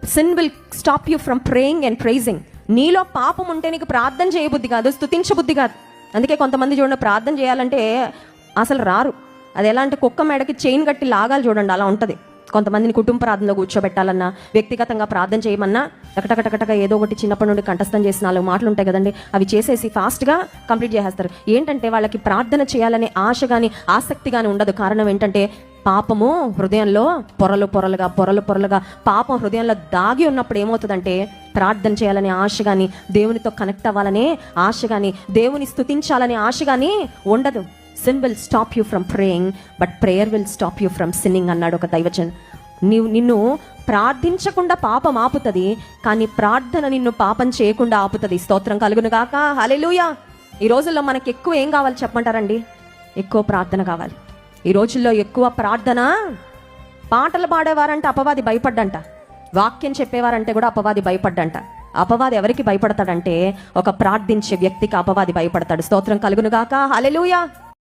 Sin will stop you from praying and praising. నీలో పాపం ఉంటే నీకు ప్రార్థన చేయబుద్ధి కాదు, స్తుతించబుద్ధి కాదు. అందుకే కొంతమంది చూడండి, ప్రార్థన చేయాలంటే అసలు రారు. అది ఎలా అంటే కుక్క మెడకి చైన్ కట్టి లాగాలి చూడండి, అలా ఉంటుంది. కొంతమందిని కుటుంబ ప్రార్థనలో కూర్చోబెట్టాలన్నా, వ్యక్తిగతంగా ప్రార్థన చేయమన్నా టకటకటకటక ఏదో ఒకటి చిన్నప్పటి నుండి కంఠస్థం చేసిన 4 మాటలు ఉంటాయి కదండి, అవి చేసేసి ఫాస్ట్గా కంప్లీట్ చేసేస్తారు. ఏంటంటే వాళ్ళకి ప్రార్థన చేయాలనే ఆశ కానీ ఆసక్తి కానీ ఉండదు. కారణం ఏంటంటే పాపము హృదయంలో పొరలుగా పాపం హృదయంలో దాగి ఉన్నప్పుడు ఏమవుతుందంటే ప్రార్థన చేయాలనే ఆశ కానీ, దేవునితో కనెక్ట్ అవ్వాలనే ఆశ కానీ, దేవుని స్తుతించాలనే ఆశ కానీ ఉండదు. Sin will stop you from praying but prayer will stop you from sinning అన్నాడు ఒక దైవజన్. నిన్ను ప్రార్థించకుండా పాపం ఆపుతుంది, కానీ ప్రార్థన నిన్ను పాపం చేయకుండా ఆపుతుంది. స్తోత్రం కలుగును గాక, హల్లెలూయా. ఈ రోజుల్లో మనకి ఎక్కువ ఏం కావాలి చెప్పమంటారండి? ఎక్కువ ప్రార్థన కావాలి. ఈ రోజుల్లో ఎక్కువ ప్రార్థన. పాటలు పాడేవారంటే అపవాది భయపడ్డంట, వాక్యం చెప్పేవారంటే కూడా అపవాది భయపడ్డంట. అపవాది ఎవరికి భయపడతాడంటే ఒక ప్రార్థించే వ్యక్తికి అపవాది భయపడతాడు. స్తోత్రం కలుగును గాక, హల్లెలూయా.